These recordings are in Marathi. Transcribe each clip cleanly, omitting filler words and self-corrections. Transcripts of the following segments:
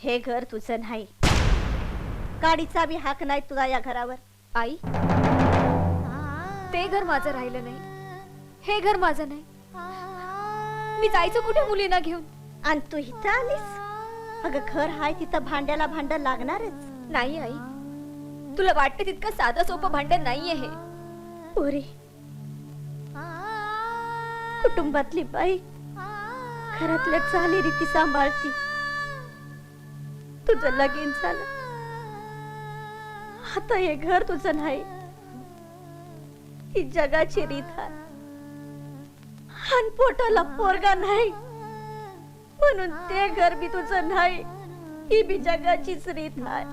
हे घर तुझं नाही. गाडीचा बी हाक नाही तुझा या घरावर. आई, ते घर माझं राहिलं नाही, हे घर माझं नाही. मी जायचं कुठे मुलींना घेऊन? आणि तू इथं आलीस? अगं घर हाय तिथं भांड्याला भांड लागणारच. नाही आई, तुला वाटतं तितकं साधं सोपं भांडण नाहीये हे. पोरी, कुटुंबातली बाई घरातल्या चालीरीती सांभाळती. तुझं लगीन झालं, आता हे घर तुझं नाही, ही जगाची रीत आहे. आणि पोटाला पोरगा नाही म्हणून ते घर बी तुझं नाही, ही बी जगाचीच रीत आहे.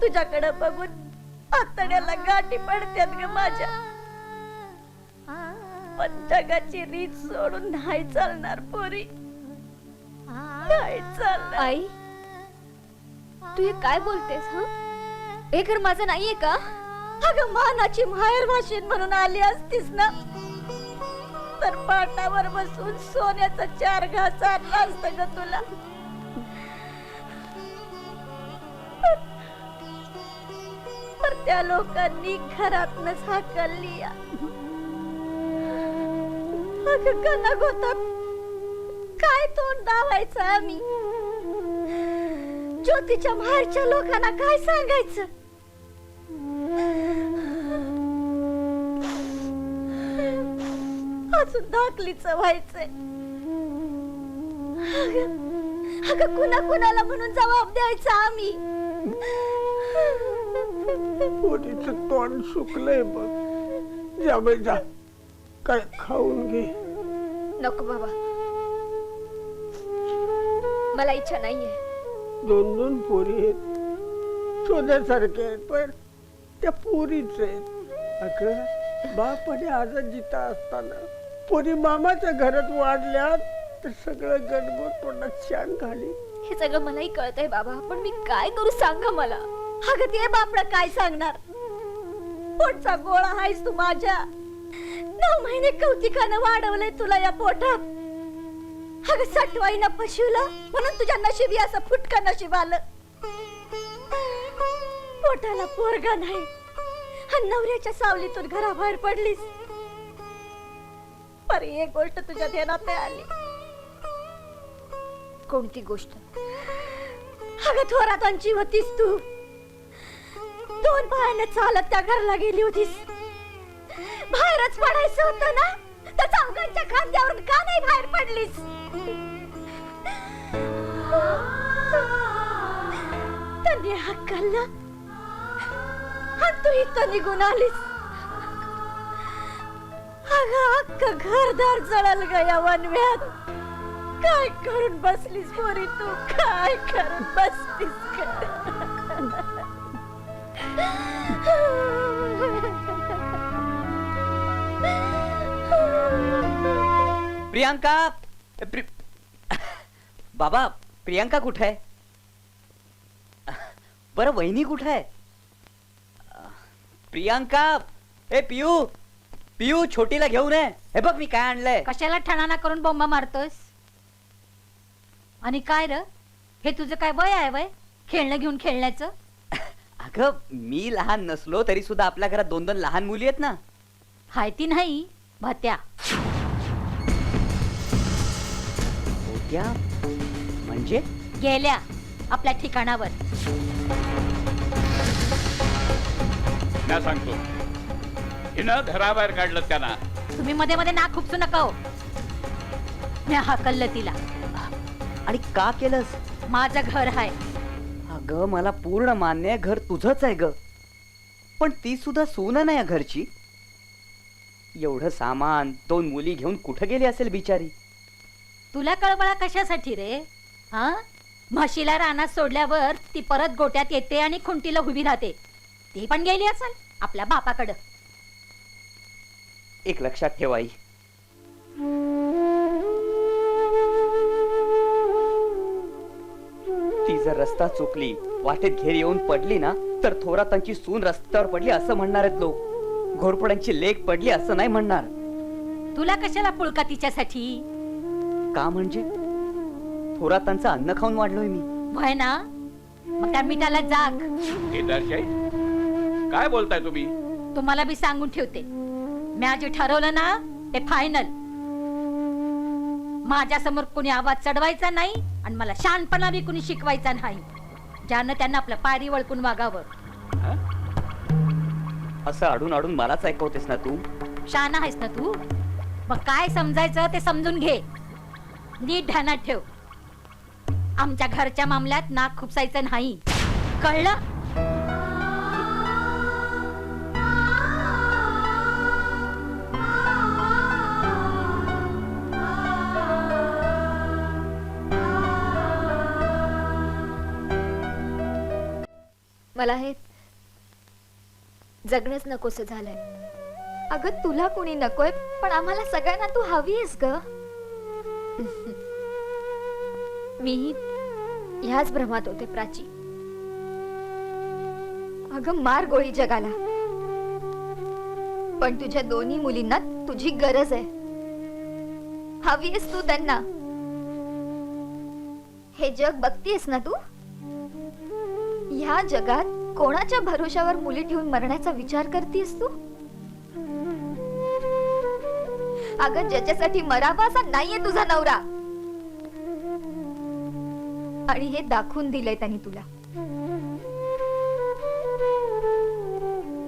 तुझ्याकडे बघून आतड्याला गाठी पडतात ग माझ्या. पण जगाची रीत सोडून नाही चालणार पोरी, नाही चालणार. आई, तू हे काय बोलतेस? हा, हे घर माझं नाहीये का? अगं मानाची माहेर भाषेन म्हणून आली असतीस ना, तर पाटावर बसून सोन्याचा 4 घास आणला असतं ग तुला. पर त्या लोकांनी घरातनच हाकलली. अगं कनक होता, काय तोंड दावायचं आम्ही? ज्योतीच्या माहेरच्या लोकांना काय सांगायचं? अजून दाखलीचं व्हायचंय. अगं कुणा कुणाला म्हणून जबाब द्यायचा आम्ही? पोरीचं तोंड सुकलंय बघ. जा बाई जा, काय खाऊन घे. नको बाबा, मला इच्छा नाहीये. 2 पोरी आहेत, सोन्यासारखे आहेत, पण त्या पोरीच आहेत. अगं बापाने आजच जिता असताना पोरी मामाच्या घरात वाढल्या तर सगळं गणगोत तोंडात शान घाली. हे सगळं मलाही कळतंय बाबा, पण मी काय करू सांगा मला. अगं ते बापडा काय सांगणार? पोटचा गोळा आहेस तू माझ्या. 9 महिने कौतिकानं वाढवलंय तुला या पोटात. अगं सटवाईनं पशिवलं म्हणून तुझ्या नशिबी असं फुटका नशीब आलं. पोटाला पोरगा नाही आणि नवऱ्याच्या सावलीतून घराबाहेर पडलीस. पर एक गोष्ट तुझ्या ध्यानात नाही आली. कोणती गोष्ट? अगं थोरातांची होतीस तू. 2 पायाने चालत त्या घरला गेली होतीस. बाहेरच पडायचं होतं ना, त्या चौघांच्या खांद्यावरून का नाही बाहेर पडलीस? त्यांनी हक्काला आणि तू इथं निघून आलीस. अगं अख्खं घरदार जळल गया वनव्यात. काय करून बसलीस पोरी तू? काय करून बसलीस? प्रियांका, बाबा प्रियांका कुठे आहे? बरं वहिनी कुठे आहे? प्रियांका, ए पियू, पियू छोटीला घेऊन ये. हे बघ मी काय आणलंय. कशाला ठणाणा करून बोंबा मारतोस? आणि काय र, हे तुझं काय वय आहे वय खेळणं घेऊन खेळण्याचं? अगं मी लहान नसलो तरी सुद्धा आपल्या घरात 2 लहान मुली आहेत ना. हाय ती नाही भत्या. होत्या म्हणजे? गेल्या आपल्या ठिकाणावर. मी सांगतो, हिनं घराबाहेर काढलं त्यांना. तुम्ही मध्ये मध्ये नाक खुपसू नका हो. मी हाकललं तिला. आणि का केलंस? माझं घर आहे. अगं मला पूर्ण मान्य आहे, घर तुझंच आहे ग. पण ती सुद्धा सून नाही या घरची. एवढं सामान 2 मुली घेऊन कुठं गेली असेल बिचारी? तुला कळबळा कशासाठी रे? हा, म्हशीला रानात सोडल्यावर ती परत गोट्यात येते आणि खुंटीला उभी राहते. ती पण गेली असेल आपल्या बापाकडं. एक लक्षात ठेव आई, ती जर रस्ता चुकली, वाटेत घेर येऊन पडली ना, तर थोरातांची सून रस्त्यावर पडली असं म्हणणार आहेत लोक. घोरपड्यांची लेक पडली असं नाही म्हणणार. तुला कशाला पुळका तिच्यासाठी? का म्हणजे थोरातांचं अन्न खाऊन वाढलोय मी. व्हय ना, मग त्या मिठाला जाग. केदारशाही काय बोलताय तुम्ही? तुम्हाला बी सांगून ठेवते, म्या जे ठरवलं ना ते फायनल. माझ्या समोर कुणी आवाज चढवायचा नाही आणि मला शानपणा बी कुणी शिकवायचा नाही, ज्यानं त्यांना आपल्या पायरी वळकून वागावं. असं अडून अडून मलाच ऐकवतेस ना तू? शाना आहेस ना तू? मग काय समजायचं ते समजून घे. नीट ध्यानात ठेव, आमच्या घरच्या मामल्यात नाक खुपसायचं नाही, कळलं? मला हे जगणंच नकोसं झालंय. अगं तुला कोणी नकोय, पण आम्हाला सगळ्यांना तू हवी आहेस ग. मी ह्याच भ्रमात होते प्राची. अगं मार गोळी जगाला, पण तुझ्या दोन्ही मुलींना तुझी गरज आहे. हवी आहेस तू त्यांना. हे जग बघतीयस ना तू? ह्या जगात कोणाच्या भरोशावर मुली ठेवून मरण्याचा विचार करतीयस तू? अगं ज्याच्यासाठी मरावा असा नाहीये तुझा नवरा, आणि हे दाखवून दिलंय त्यांनी तुला.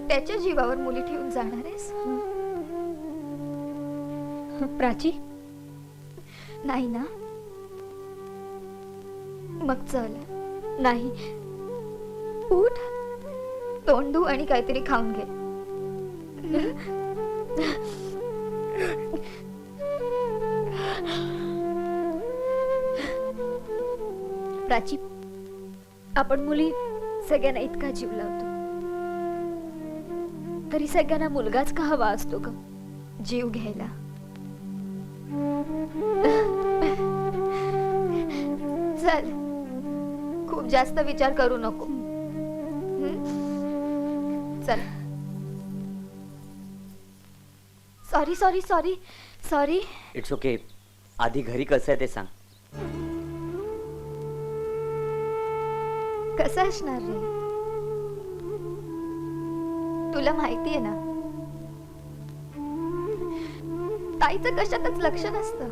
त्याच्या जीवावर मुली ठेवून जाणार आहेस? प्राची नाही ना? मग चल. नाही, उठ, तोंड धु आणि काहीतरी खाऊन घे. प्राची, आपण मुली सगळ्यांना इतका जीव लावतो, तरी सगळ्यांना मुलगाच का हवा असतो ग जीव घ्यायला? चल, खूप जास्त विचार करू नको. चल. Sorry sorry sorry sorry. It's okay. आधी घरी कसं आहे ते सांग. कसं असणार रे? तुला माहितीये ना, ताईचं कशातच लक्ष नसतं.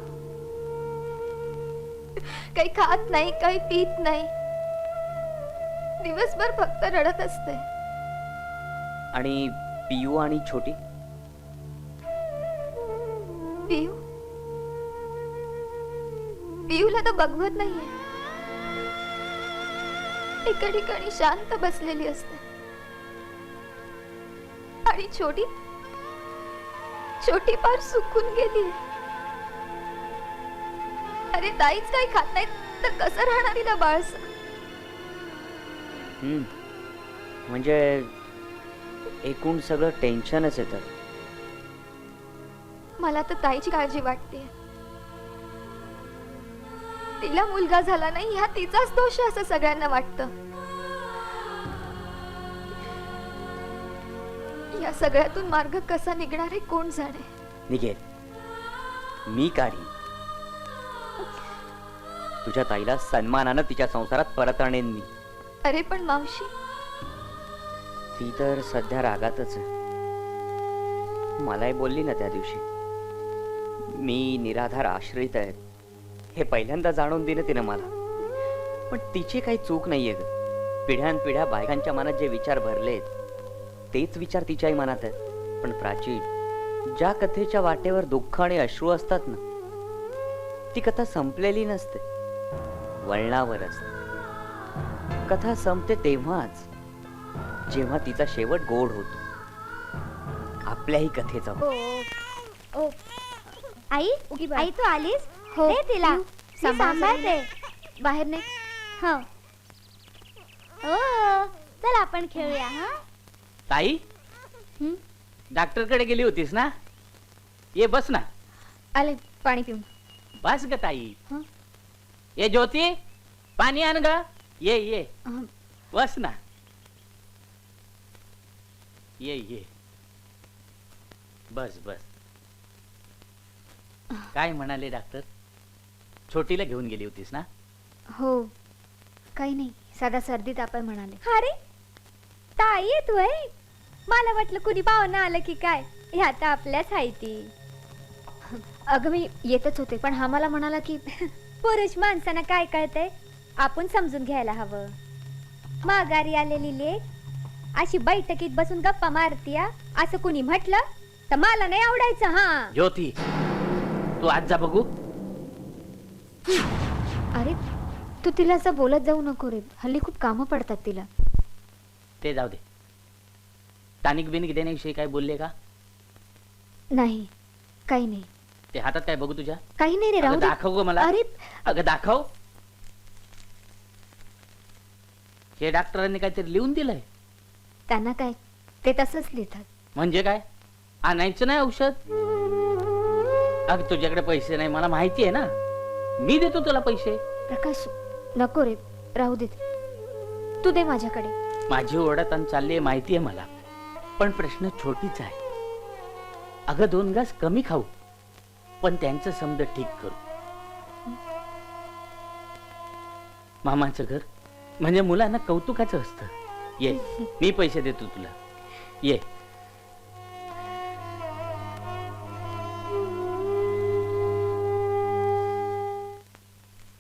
काही खात नाही, काही पीत नाही, दिवसभर फक्त रडत असते. आणि पियू आणि छोटी? पियू, पियूला तर बघवत नाहीये. एका ठिकाणी शांत बसलेली असते. आणि छोटी, छोटी फार सुकून गेली. अरे ताईच काही खात नाही तर कसं राहणार तिला बाळस? म्हणजे एकूण सगळं टेन्शनच येतं. मला तर ताईची काळजी वाटते. तिला मुलगा झाला नाही हा तिचाच दोष आहे असं सगळ्यांना वाटतं. या सगळ्यातून मार्ग कसा निघणार आहे कोण जाणे. निघेल, मी काढीन. तुझ्या ताईला सन्मानानं तिच्या संसारात परत आणेन मी. अरे पण मावशी, ती तर सध्या रागातच आहे. मलाही बोलली ना त्या दिवशी, मी निराधार आश्रित आहे हे पहिल्यांदा जाणून दिलं तिनं मला. पण तिची काही चूक नाहीये ग. पिढ्यानपिढ्या बायकांच्या मनात जे विचार भरलेत तेच विचार तिच्याही मनात आहेत. पण प्राची, ज्या कथेच्या वाटेवर दुःख आणि अश्रू असतात ना, ती कथा संपलेली नसते, वळणावर असते. कथा संपते तेव्हाच जेव्हा तिचा शेवट गोड होतो. आपल्याही कथेचा होतो. आई, आई तू आलीस? हो, दे तिला सांभाळते. बाहेर नाही. हो. ओ, चल आपण खेळूया. हा ताई, डॉक्टर कडे गेली होतीस ना? ये बस ना. आले, पाणी पिऊन. बस ग ताई. हं? ये ज्योती, पाणी आण ग. ये ये, बस ना. ये ये, बस बस. काय म्हणाले डॉक्टर? छोटीला घेऊन गेली होतीस ना? हो, काही नाही, साधा सर्दी ताप आहे म्हणाले. अरे ताई येतोय. मला वाटलं कुणी पाहुणा आलं की काय. ह्या तर आपल्याच आहे ती. अगं मी येतच होते, पण हा मला म्हणाला की पुरुष माणसांना काय कळतंय आपण समजून घ्यायला हवं. माघारी आलेली लेक अशी बैठकीत बसून गप्पा मारतीया असं कुणी म्हटलं तर मला नाही आवडायचं. हा ज्योती, तू आज जा बघू. अरे तू तिला असं बोलत जाऊ नको रे, हल्ली खूप कामं पडतात तिला. ते जाऊ दे. टानिक बिनिक देण्याविषयी काय बोलले का? नाही, काही नाही. ते हातात काय बघू तुझ्या? काही नाही रे, अगं राहू दे. दाखव ग मला. अरे अगं दाखव. हे डॉक्टरांनी काहीतरी लिहून दिलंय. त्यांना काय, ते तसंच लिहितात. म्हणजे काय? आणायचं नाही औषध? अगं तुझ्याकडे पैसे नाही मला माहिती आहे ना. मी देतो तुला पैसे. प्रकाश नको रे, राहू दे. तू दे माझ्याकडे. माझी ओढत चालली आहे माहिती आहे मला, पण प्रश्न छोटीच आहे. अगं 2 घास कमी खाऊ, पण त्यांचं समज ठीक करू. मामाचं घर म्हणजे मुलांना कौतुकाचं असतं. ये, मी पैसे देतो तुला. ये.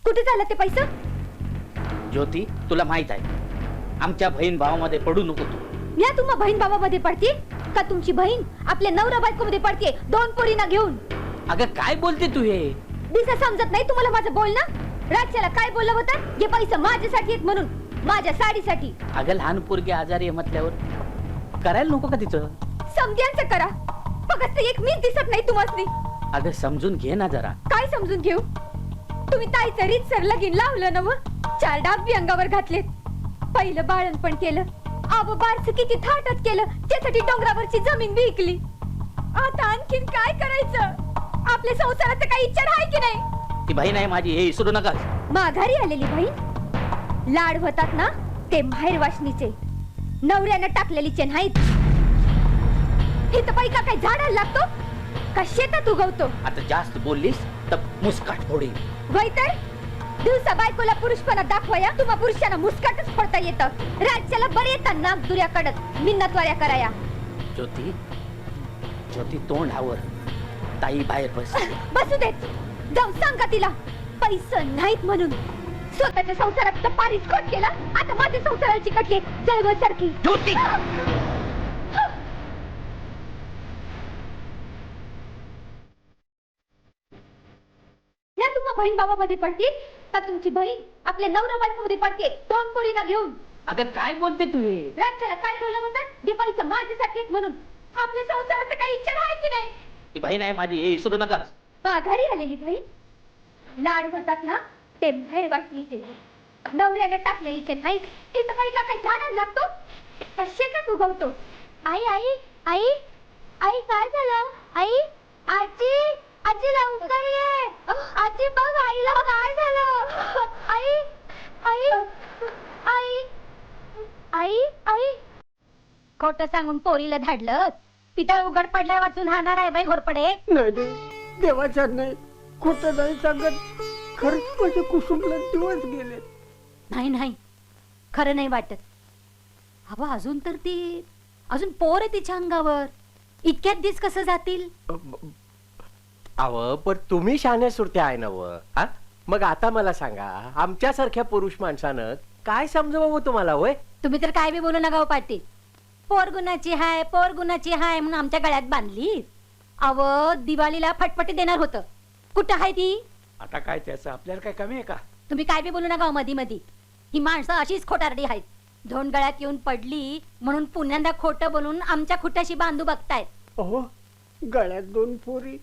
कुठे झालं ते पैसे? ज्योती, तुला माहित आहे आमच्या बहीण भावामध्ये पडू नको तू. या तुम्हा बहीण बाबामध्ये पडते का तुमची बहीण आपल्या नवरा बायको मध्ये पडते 2 पोरींना घेऊन? अगं काय बोलते तू हे? दिसा समजत नाही तुम्हाला माझं बोलणं? रातच्याला काय बोललं होतं? हे पैसे माझ्यासाठी आहेत म्हणून, माझ्या साडीसाठी. अगं लहान पोरगी आजारी आहे म्हटल्यावर करायला नको का तिचं? समध्यांचं करा, फक्त एक मीच दिसत नाही तुम्हासनी. अगं समजून घे ना जरा. काय समजून घेऊ? तुम्ही ताईचं रीतसर लगीन लावलं ना, 4 डाग बी अंगावर घातलेत. पहिलं बाळणपण केलं, आव बारसं किती थाटात केलं, त्यासाठी डोंगरावरची जमीन बी विकली. आता आणखीन काय करायचं? आपल्या संसाराचं काही इच्छा आहे की नाही? ती बहीण आहे माझी, हे विसरू नका. माघारी आलेली बहीण लाड होतात ना, ते माहेर वाशनीचे नवऱ्यानं टाकलेलीचे नाहीत. हे तर पैका काय झाडाला लागतो का शेतात उगवतो? आता जास्त बोललीस तर मुस्काट फोडीन. वय तर दिवसा बायकोला पुरुषपणा दाखवाया, तुम्हा पुरुषांना मुस्काटच फोडता येतं. राज्याला बरे येतात नाक दुऱ्या कडत मिन्नतवाऱ्या कराया. ज्योती, ज्योती तोंड आवर. ताई बाहेर बस. बसू देत, जाऊन सांगा तिला पैसे नाहीत म्हणून. स्वतःच्या संसारात पारीच खोट केला, आता माझ्या संसाराची कटली जळवसारखी. ज्योती, या तुम्हा बहीण बाबामध्ये पडते का तुमची बहीण आपल्या नवरा बायकोमध्ये पडते 2 पोरींना घेऊन? अगं काय बोलते तू हे? राज्याला काय बोललं होतं? हे पैसे माझ्यासाठी आहेत म्हणून. आपल्या संसाराचं काही इच्छा आहे की नाही? ती बहीण आहे माझी, हे विसरू नका. माघारी आलेली बहीण लाड होतात ना, ते बाहेर वाटलीचे नवऱ्याने टाकलेलीचे नाही. ते तर काही काही झाडाला लागतो का शेतात उगवतो? आई आई आई आई काय झालं? आई आजी आजी लवकर ये. आजी बघ आईला काय झालं? आई आई आई आई आई. खोटं सांगून पोरीला धाडलं. पितळ उघड पडल्या वाचून हाणार आहे बाई घोरपडे. नाही नाही, देवाच्या नाही, खोटं नाही सांगत. खरंच माझे कुसुमला दिवस गेले. नाही नाही, खरं नाही वाटत. अहो अजून तर ती अजून पोर आहे तिच्या अंगावर. इतक्यात दिस कसं जातील? अव पण तुम्ही शहाण्या सुरत्या आहे ना व हा? मग आता मला सांगा, आमच्यासारख्या पुरुष माणसानं काय समजवावं तुम्हाला? होय, तुम्ही तर काय बी बोलू नका हो पाटील. पोर गुणाची हाय, पोर गुणाची हाय म्हणून आमच्या गळ्यात बांधली. अव दिवाळीला फटफटी देणार होतं, कुठं आहे ती? आता काय त्याचं आपल्याला काय कमी आहे का? तुम्ही काय बी बोलू नका हो मधी मधी. ही माणसं अशीच खोटारडी आहेत. धोंड गळ्यात येऊन पडली म्हणून पुण्यांदा खोटं बोलून आमच्या खुट्याशी बांधू बघतायत. अहो, गळ्यात 2 पोरी,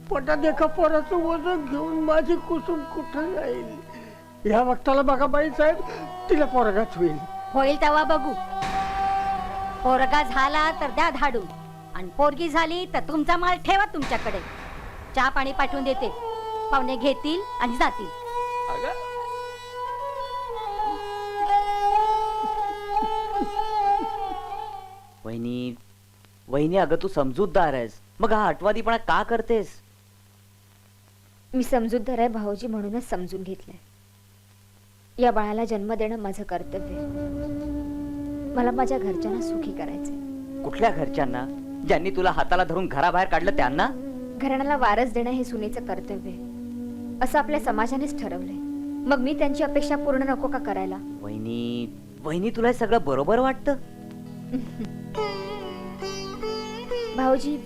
पोटात एका पोराचं वजन घेऊन माझी कुसुम कुठं जाईल? या वक्ताला बघा बाई साहेब, तिला पोरगाच होईल. होईल तेव्हा बघू. पोरगा झाला तर द्या धाडून, आणि पोरगी झाली तर तुमचा माल ठेवा तुमच्याकडे. चहा पाणी पाठवून देते, पाहुणे घेतील आणि जातील. अगं वहिनी, वहिनी अगं तू समजूतदार आहेस, मग हा आठवादीपणा का करतेस? मी समजूतदार आहे भाऊजी म्हणूनच समजून घेतलंय. या बाळाला जन्म देणं माझं कर्तव्य आहे. मला माझ्या घरच्यांना सुखी करायचंय. कुठल्या घरच्यांना? ज्यांनी तुला हाताला धरून घराबाहेर काढलं त्यांना? घराण्याला वारस देणं हे सुनेचं कर्तव्य आहे असं आपल्या समाजानेच ठरवलंय. मग मी त्यांची अपेक्षा पूर्ण नको का करायला? वहिनी वहिनी तुला हे सगळं बरोबर वाटतं? भाऊजी,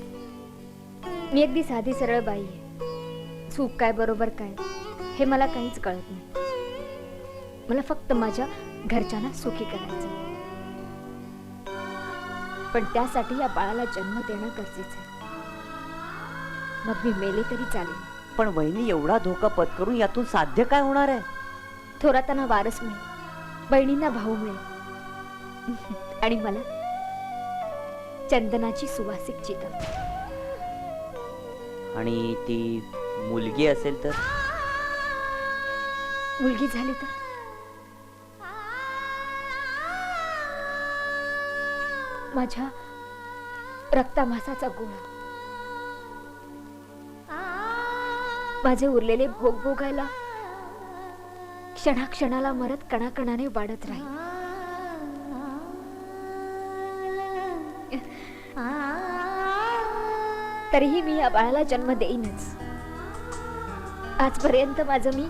मी अगदी साधी सरळ बाई आहे. चूक काय बरोबर काय हे मला काहीच कळत नाही. मला फक्त माझ्या घरच्यांना सुखी करायचं, पण त्यासाठी या बाळाला जन्म देणं गरजेचं आहे. मग मी मेले तरी चालेल. पण वहिनी एवढा धोका पत्करून यातून साध्य काय होणार आहे? थोरातांना वारस मिळेल, बहिणींना भाऊ मिळेल आणि मला चंदनाची सुवासिक चिता. आणि ती मुलगी असेल तर? मुलगी झाली तर माझ्या रक्तामासाचा गोळा, माझे उरलेले भोग भोगायला क्षणाक्षणाला मरत कणाकणाने वाढत राहील. तरीही मी या बाळाला जन्म देईनच. आजपर्यंत माझं मी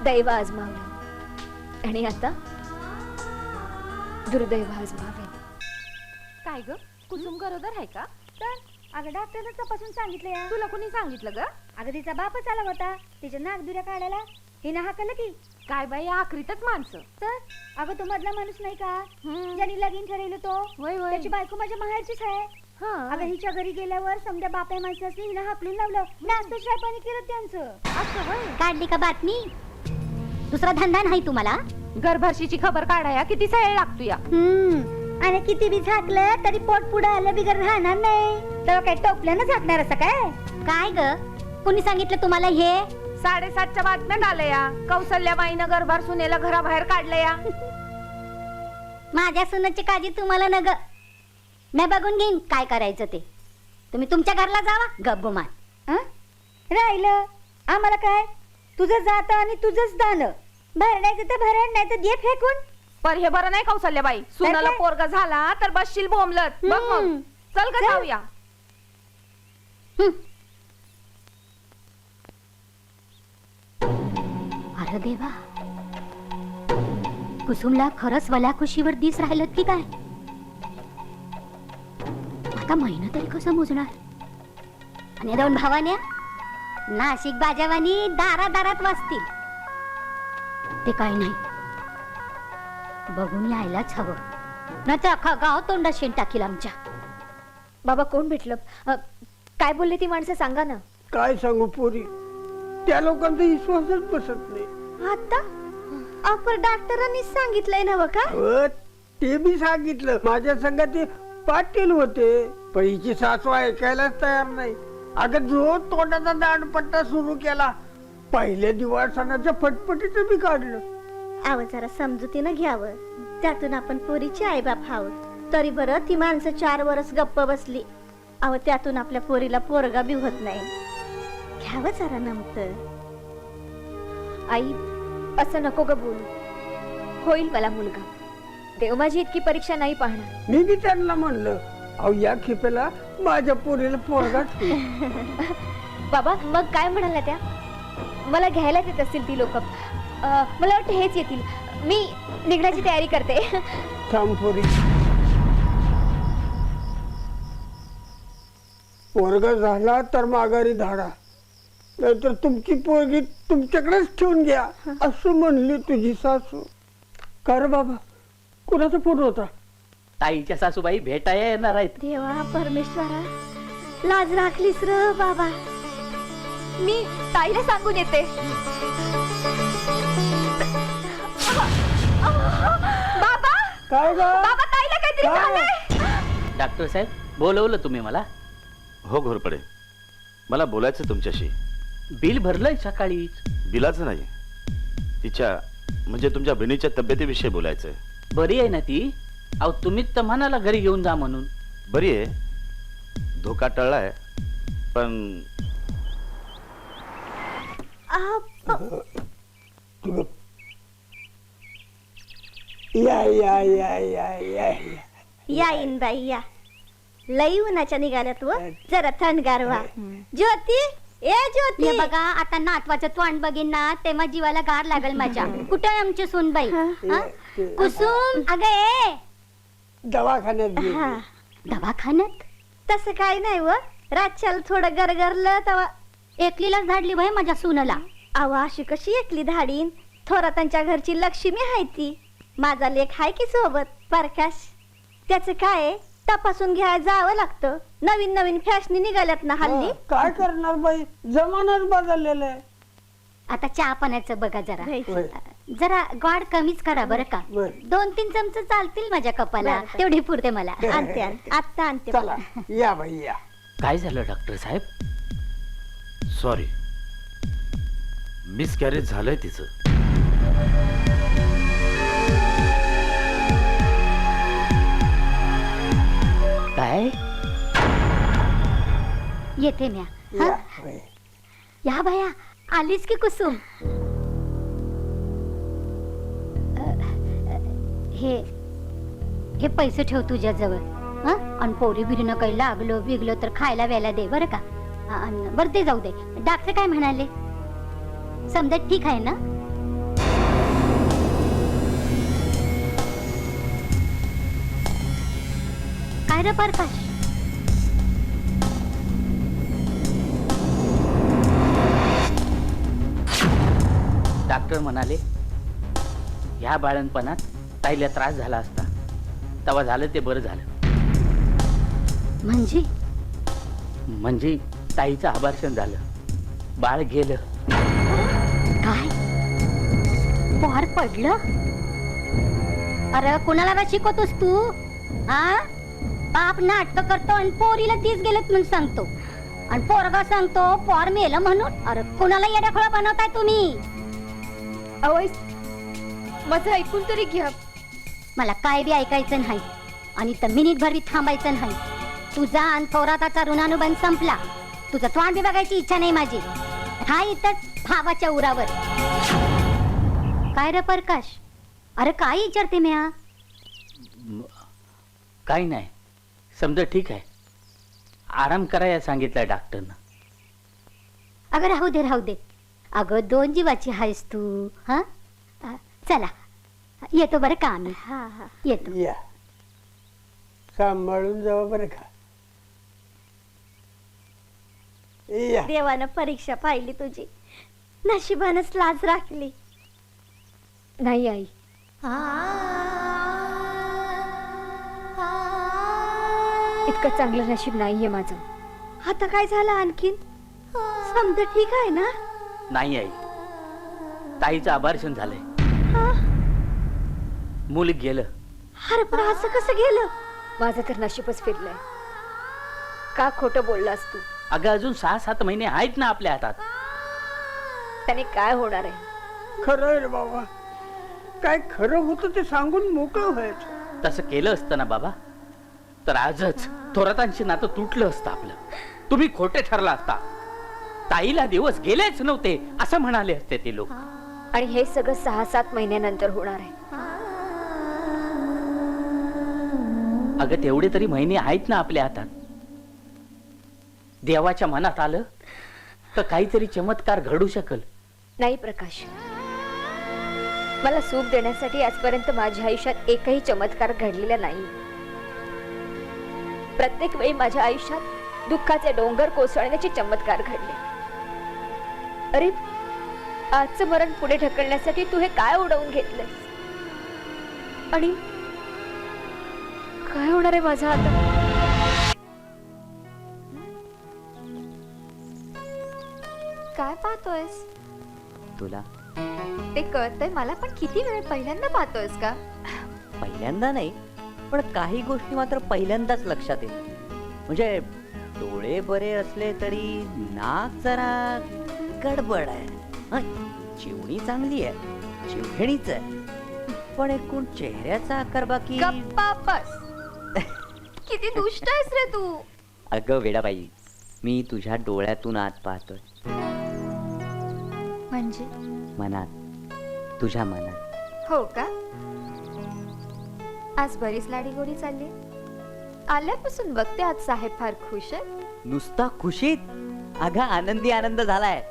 दैव आजमावलं आणि आता दुर्दैव आजमावेन. काय ग, कुसुम गरोदर आहे का? तर अगं डॉक्टरने तपासून सांगितलं या. तुला कोणी सांगितलं ग? अगं तिचा बापच आला होता तिच्या नाकदुऱ्या काढायला. हिनं हाकलं की काय बाई, आखरीतच माणसं. तर अगं तो मधला माणूस नाही का ज्याने लगीन ठरवलं तो, त्याची बायको माझ्या माहेरचीच आहे. अगं हिच्या घरी गेल्यावर समजा बापा माणसाने हिनं हाकलून लावलं, नाश्ता चाय पाणी केलं त्यांचं. काढली का बातमी? दुसरा धंदा नाही तुम्हाला? गर्भाशीची खबर काढाया किती सळ लागतो या. आणि किती बी झाकलं तरी पोट पुढे आलं बिगर राहणार नाही. तर काय टोपल्यानं झाकणार असं काय? काय ग, कोणी सांगितलं तुम्हाला हे? 7:30च्या बातम्यात आलं या. कौसल्याबाईनं गर्भार सुनेला घराबाहेर काढलं या. माझ्या सुनाची काळजी तुम्हाला न ग, मी बघून घेईन काय करायचं ते. तुम्ही तुमच्या घरला जावा गब्बुमान. राहिलं आम्हाला काय? तुझं जात आणि तुझंच दान. भरण्याचं तर भरण, नाही तर दे फेकून. पर हे बरं नाही कौसल्याबाई, सुनाला पोरगा झाला तर बसशील बोंबलत. बघ मग, चल ग जाऊया. अरे देवा, कुसुमला खरंच वल्या खुशीवर दिस राहिलं की काय? आता महिना तरी कसं मोजणार? आणि 2 भावान्या नाशिक बाजावानी दारादारात वाचतील ते काही नाही. बघून यायलाच हवं, नाही तर अख्खा गाव तोंडात शेण टाकील आमच्या. बाबा कोण भेटलं? काय बोलले ती माणसं सांगा ना. काय सांगू पोरी, त्या लोकांचा विश्वासच बसत नाही. आता आपण डॉक्टरांनी सांगितलंय ना का? ते बी सांगितलं. माझ्या संग ते पाटील होते, पण हिची सासू ऐकायलाच तयार नाही. अगं जो तोंडाचा दांडपट्टा सुरू केला, पहिल्या दिवाळसणाच्या फटफटीचं बी काढलं. आव जरा समजुतीनं घ्यावं, त्यातून आपण पोरीची आईबाप आहोत. तरी बरं ती माणसं 4 वर्ष गप्प बसली. अव त्यातून आपल्या पोरीला पोरगा बी होत नाही. घ्यावं जरा नमतं. आई असं नको ग बोलू. होईल मला मुलगा. देव माझी इतकी परीक्षा नाही पाहणार. मी बी त्यांना म्हणलं, अहो या खेपेला माझ्या पोरीला पोरगाच होईल. बाबा मग काय म्हणाला त्या? मला घ्यायलाच येत असतील ती लोक. मला वाटतं हेच येतील. मी निघण्याची तयारी करते. थांब पोरी, पोरगा झाला तर माघारी धाडा, नाहीतर तुमची पोरगी तुमच्याकडेच ठेवून घ्या असं म्हणली तुझी सासू. का रे बाबा, कुणाचा फोन होता? ताईच्या सासूबाई भेटाया येणार आहेत. देवा परमेश्वरा, लाज राखलीस र बाबा. मी ताईला सांगून येते. बाबा, काय ग? बाबा ताईला काहीतरी झालंय. डॉक्टर साहेब बोलवलं तुम्ही मला? हो घोरपडे, मला बोलायचं तुमच्याशी. बिल भरलंय सकाळीच. बिलाचं नाही, तिच्या म्हणजे तुमच्या बहिणीच्या तब्येतीविषयी बोलायचंय. बरी आहे ना ती? अहो तुम्हीच तर म्हणाला घरी घेऊन जा म्हणून. बरी आहे, धोका टळलाय, पण या या या या या या. या बाई या. लई उन्हाच्या निघाल्यात व जरा थंडगार व्हा. ज्योती ए ज्योती. हे बघा आता नातवाचं तोंड बघीन ना तेव्हा जीवाला गार लागल माझ्या. कुठे आहे आमची सूनबाई? हा? कुसुम अगं ए दवाखान्यात गेली. हा. दवाखान्यात तसं काय नाही व. रातच्याला थोडं गरगरलं तेव्हा एकलीलाच धाडली वय माझ्या सूनला. अहो अशी कशी एकली धाडीन. थोरातांच्या घरची लक्ष्मी आहे ती. माझा लेख आहे की सोबत प्रकाश. त्याचं काय तपासून घ्यायला जावं लागतं. नवीन नवीन फॅशनी निघाल्यात ना हल्ली. काय करणार बाई, जमानाच बदललेला आहे. आता चहा पाण्याचं बघा जरा. होय. जरा गोड कमीच करा बरं का. बर. 2-3 चमचे चालतील माझ्या कपाला. बरं. तेवढी पुरते मला. आणते आणते आत्ता आणते. चला या बाई या. काय झालं डॉक्टर साहेब? सॉरी, मिस कॅरेज झालंय तिचं. काय? येते म्या. या बाई. या बाया आलीच की कुसुम. हे हे पैसे ठेव तुझ्या जवळ. आणि पोरी बिरीनं काही लागलं बिगलं तर खायला व्यायला दे बरं का. बरं ते जाऊ दे. डॉक्टर काय म्हणाले? समजा ठीक आहे ना? काय रे प्रकाश? डॉक्टर म्हणाले ह्या बाळणपणात ताईला त्रास झाला असता. तेव्हा झालं ते बरं झालं. म्हणजे ताईचं आभाषण झालं. बाळ गेलं. काय पोहार पडलं? अरे कुणाला ना शिकवतोस तू? हा बाप नाटक करतो आणि पोरीला तीच गेलेत म्हणून सांगतो. आणि पोरगा सांगतो पोर मेलं म्हणून. अरे कुणाला येड्याखोळा बनवताय तुम्ही? माझं ऐकून तरी घ्या. मला काय बी ऐकायचं नाही आणि तर मिनिटभर बी थांबायचं नाही. तुझा आणि थोराताचा ऋणानुबंध संपला. तुझं तोंड बी बघायची इच्छा नाही माझी. हा इथंच भावाच्या उरावर. काय रे प्रकाश? अरे काय विचारते म्या? काही नाही, समजा ठीक आहे. आराम करायला सांगितलं डॉक्टरनं. अगं राहू दे राहू दे. अगं 2 जीवाची आहेस तू. हा चला येतो बरं का आम्ही. हा हा. येतो. या सांभाळून जावा बरं का. या. देवानं परीक्षा पाहिली तुझी. नशिबानच लाज राखली. नाही आई, इतकं चांगलं नशीब नाहीये माझं. आता काय झालं आणखीन? समजा ठीक आहे ना? नाही आई, ताईचं आभाषण झालंय. मूल गेलं. अरे पण असं कसं गेलं? माझं तर नशीबच फिरलंय. का खोटं बोललास तू? अगं अजून 6-7 महिने आहेत ना आपल्या हातात. त्याने काय होणार आहे? खरं आहे रे बाबा. काय खरं होतं ते सांगून मोकळं व्हायचं. तसं केलं असतं ना बाबा तर आजच थोरातांशी नातं तुटलं असतं आपलं. तुम्ही खोटे ठरला असता. ताईला दिवस गेलेच नव्हते असं म्हणाले असते ते लोक. आणि हे सगळं 6-7 महिन्यानंतर होणार आहे. अगं तेवढे तरी महिने आहेत ना आपल्या हातात. देवाच्या मनात आलं तर काहीतरी चमत्कार घडू शकल. नाही प्रकाश, मला सुख देण्यासाठी आजपर्यंत माझ्या आयुष्यात एकही चमत्कार घडलेला नाही. प्रत्येक वेळी माझ्या आयुष्यात दुःखाचे डोंगर कोसळण्याचे चमत्कार घडले. अरे आजचं मरण पुढे ढकलण्यासाठी तू हे काय उडवून घेतलंस? आणि काय होणार आहे माझं आता? काय पाहतोयस? तुला ते कळतंय मला, पण किती वेळ पहिल्यांदा पाहतोयस का? पहिल्यांदा नाही, पण काही गोष्टी मात्र पहिल्यांदाच लक्षात येतात. म्हणजे डोळे बरे असले तरी नाक जरा गडबड आहे. चिवणी चांगली आहे, चिवघेणीच आहे, पण एकूण चेहऱ्याचा आकार बाकी. गप्पा बस. किती दुष्ट आहेस रे तू. अगं वेडाबाई, मी तुझ्या डोळ्यातून आत पाहतोय. म्हणजे मनात, तुझ्या मनात. हो का? आज बरीच लाडीगोडी चालली. आल्यापासून बघते आज साहेब फार खुश आहे. नुसता खुशीत? अगं आनंदी आनंद झालाय.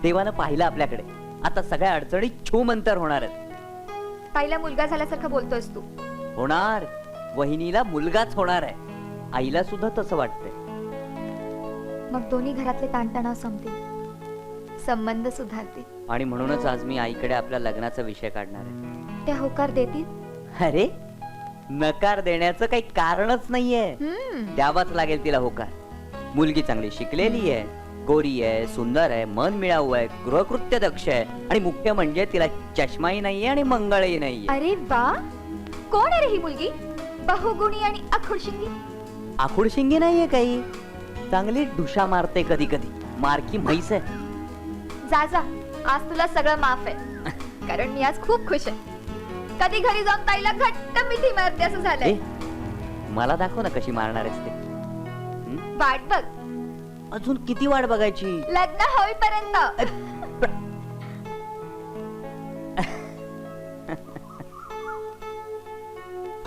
देवानं पाहिलं आपल्याकडे. आता सगळ्या अडचणी छूमंतर होणार आहेत. ताईला मुलगा झाल्यासारखं बोलतोयस तू. होणार. वहिनीला मुलगाच होणार आहे. आईला सुद्धा तसं वाटतंय. मग दोन्ही घरातले ताणतणाव संपतील, संबंध सुधारतील. आणि म्हणूनच आज मी आईकडे आपल्या लग्नाचा विषय काढणार आहे. त्या होकार देतील. अरे नकार देण्याचं काही कारणच नाहीये. द्यावाच लागेल तिला होकार. मुलगी चांगली शिकलेली आहे, गोरी आहे, सुंदर आहे, मन मिळावू आहे, गृहकृत्य दक्ष आहे आणि मुख्य म्हणजे तिला चष्माही नाहीये आणि मंगळही नाहीये. अरे वा, कोण आहे रे ही मुलगी? बहुगुणी आणि अखुडशिंगी. आखुडशिंगी नाहीये काही. चांगली ढुशा मारते कधी कधी. मारकी म्हैस आहे. जा जा, आज तुला सगळं माफ आहे. कारण मी आज खूप खुश आहे. कधी घरी जाऊन ताईला घट्ट मिठी मारते असं झालंय. ए, मला दाखव ना कशी मारणार आहेस ते. वाट बघ. अजून किती वाट बघायची? लग्न होईपर्यंत.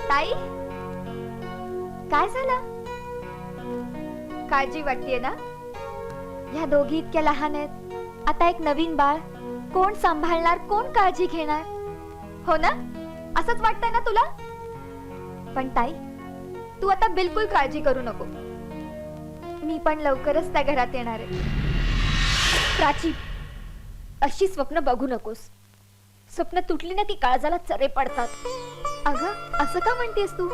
ताई, काय झालं? काळजी वाटतेय ना? ह्या दोघी इतक्या लहान आहेत. आता एक नवीन बाळ. कोण सांभाळणार, कोण काळजी घेणार? हो ना, असंच वाटतंय ना तुला? पण ताई, तू आता बिलकुल काळजी करू नको. मी पण लवकरच त्या घरात येणार आहे. प्राची, अशी स्वप्न बघू नकोस. स्वप्न तुटली ना की काळजाला चरे पडतात. अगं, असं का म्हणतेस तू?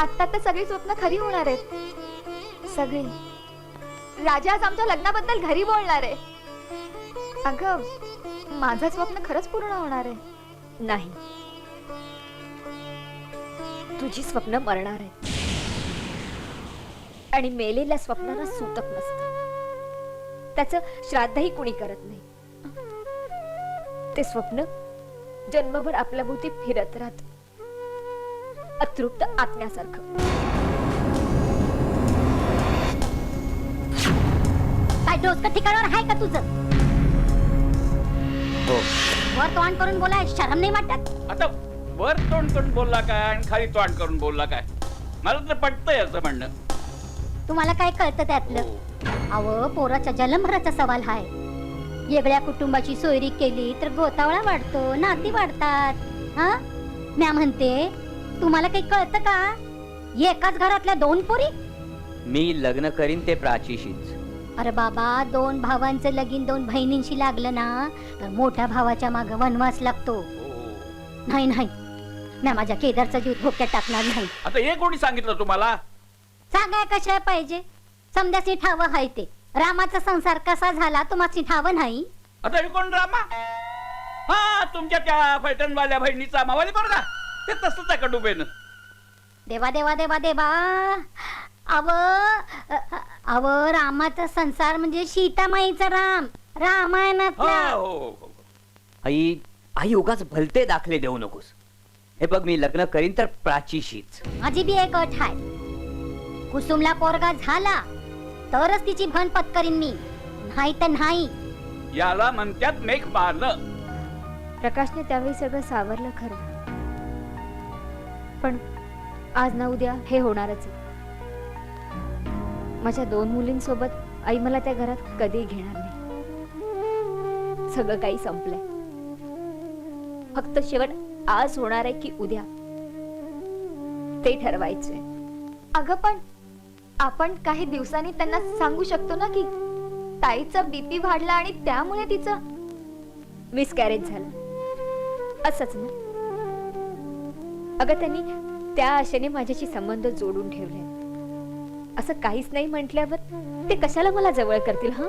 आता तर सगळी स्वप्न खरी होणार आहेत. सगळी. राजा आज आमच्या लग्नाबद्दल घरी बोलणार आहे. अगं, माझं स्वप्न खरंच पूर्ण होणार आहे. नाही, तुझी स्वप्न मरणार आहेत. आणि मेलेल्या स्वप्नाला सूतक नसतं. त्याचं श्राद्धही कुणी करत नाही. ते स्वप्न जन्मभर आपल्या भोवती फिरत राहत, अतृप्त आत्म्यासारखं. काय डोसकं ठिकाणावर आहे का तुझं? हो. वर तोंड करून बोलाय शरम नाही वाटत? आता वर तोंड करून बोलला काय आणि खाली तोंड करून बोलला काय? मला तर पटतंय असं म्हणणं. तुम्हाला काय कळतं त्यातलं? अव, पोराच्या जन्मभराचा सवाल हाय. वेगळ्या कुटुंबाची सोयरी केली तर गोतावळा वाढतो, नाती वाढतात. हा, म्या म्हणते, तुम्हाला काही कळतं का? एकाच घरातल्या दोन पोरी? मी लग्न करीन ते प्राचीशीच. अरे बाबा, दोन भावांचं लगीन दोन बहिणींशी लागलं ना तर मोठ्या भावाच्या मागे वनवास लागतो. नाही नाही, म्या माझ्या केदारचा जीव धोक्यात टाकणार नाही. आता हे कोणी सांगितलं तुम्हाला? सांगाय कशा पाहिजे? समजाची ठावं हाय ते. रामाचा संसार कसा झाला तुम्हाला ठावं नाही? आता हे कोण रामा? हा, तुमच्या त्या पैठणवाल्या बहिणीचा मावाली पोरगा. ते तसंच आहे का डुबेन? देवा देवा देवा देवा. अव रामाचा संसार म्हणजे सीतामाईचा राम, रामायणातला. आई, आई उगाच भलते दाखले देऊ नकोस. हे बघ, मी लग्न करीन तर प्राचीशीच. माझी बी एक अट आहे. कुसुमला पोरगा झाला तरच तिची भन पत्करीन मी, नाही तर नाही. याला म्हणतात मेघ मारलं. प्रकाशने त्यावेळी सगळं सावरलं खरं, पण आज ना उद्या हे होणारच आहे. माझ्या दोन मुलींसोबत आई मला त्या घरात कधी घेणार नाही. सगळं काही संपलंय. फक्त शेवट आज होणार आहे की उद्या, ते ठरवायचंय. अगं, पण आपण काही दिवसांनी त्यांना सांगू शकतो ना की ताईचा बीपी वाढला आणि त्यामुळे तिचं मिसकॅरेज झालं, असंच ना? अगं, त्यांनी त्या आशेने माझ्याशी संबंध जोडून ठेवले. असं काहीच नाही म्हटल्यावर ते कशाला मला जवळ करतील? हा,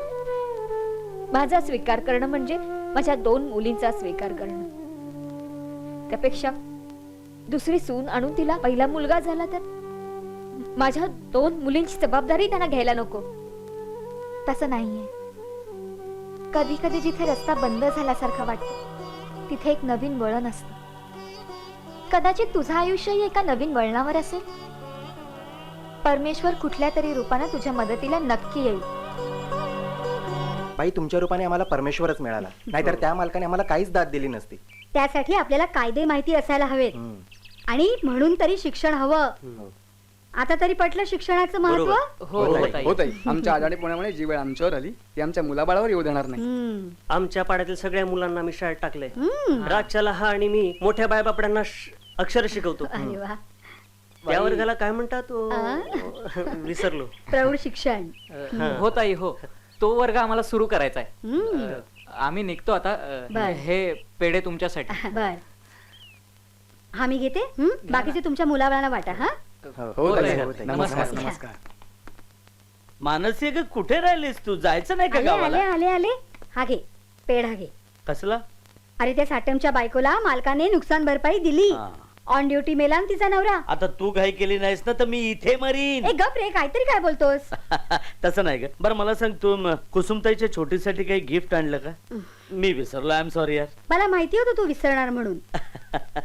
माझा स्वीकार करणं म्हणजे माझ्या दोन मुलींचा स्वीकार करणं. त्यापेक्षा दुसरी सून आणून तिला पहिला मुलगा झाला तर माझ्या दोन मुलींची जबाबदारी त्यांना घ्यायला नको. तसं नाहीये. कधी कधी जिथे रस्ता बंद झाल्यासारखं वाटतं तिथे एक नवीन वळण असतं. कदाचित तुझं आयुष्यही एका नवीन वळणावर असेल. परमेश्वर कुठल्या तरी रूपाने तुझ्या मदतीला नक्की येईल. बाई, तुमच्या रूपाने आम्हाला परमेश्वरच मिळाला, नाहीतर त्या मालकाने आम्हाला काहीच दाद दिली नसती. त्यासाठी आपल्याला कायदे माहिती असायला हवेत. आणि म्हणून तरी शिक्षण हवं. आता तरी पटलं शिक्षणाचं महत्व. हो ताई, आमच्या आजारी पुण्यामुळे जी वेळ आमच्यावर आली ती आमच्या मुलाबाळावर येऊ देणार नाही. आमच्या पाड्यातील सगळ्या मुलांना मी शाळेत टाकले. रातच्याला हा आणि मी मोठ्या बायबापड्यांना अक्षर शिकवतो. अरे वा. त्या वर्गाला काय म्हणतात विसरलो. प्रौढ शिक्षण. हो ताई हो, तो वर्ग आम्हाला सुरू करायचा आहे. आम्ही निघतो आता. हे पेढे तुमच्यासाठी. बर, हा मी घेते. बाकीचे तुमच्या मुलाबाळांना वाटा. हा हो ताई, नमस्कार नमस्कार. मानसी ग, कुठे राहिलीस तू? जायचं नाही का आले आले गावाला? आले आले. हा घे पेढा घे. कसला? अरे त्या साटमच्या बायकोला मालकाने नुकसान भरपाई दिली. हा. ऑन ड्युटी मेला ना तिचा नवरा. आता तू घाई केली नाहीस ना तर मी इथे मरीन. ए गप रे, काहीतरी काय बोलतोस? तसं नाही ग. बरं मला सांग, तू कुसुमताईच्या छोटीसाठी काही गिफ्ट आणलं का? मी विसरलो, आय एम सॉरी यार. मला माहिती होतं तू विसरणार म्हणून.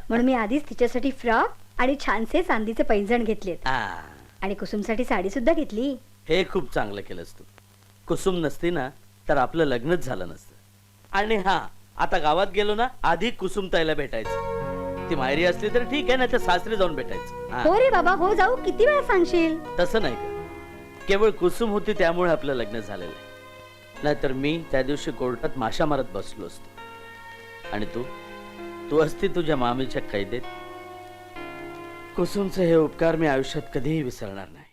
म्हणून मी आधीच तिच्यासाठी फ्रॉक आणि छानसे चांदीचे पैंजण घेतलेत. आणि कुसुमसाठी साडी सुद्धा घेतली. हे खूप चांगलं केलंस तू. कुसुम नसती ना तर आपलं लग्नच झालं नसतं. आणि हा, आता गावात गेलो ना आधी कुसुमताईला भेटायचं. ती माहेरी असली तर ठीक आहे, ना तर सासरी जाऊन भेटायचं. हो रे बाबा, हो जाऊ. किती वेळा सांगशील? तसं नाही का, केवळ कुसुम होती त्यामुळे आपलं लग्न झालेलं आहे. नाहीतर मी त्या दिवशी कोर्टात माशा मारत बसलो असतो. आणि तू असती तुझ्या मामीच्या कैदेत. कुसुमचे हे उपकार मी आयुष्यात कधीही विसरणार नाही.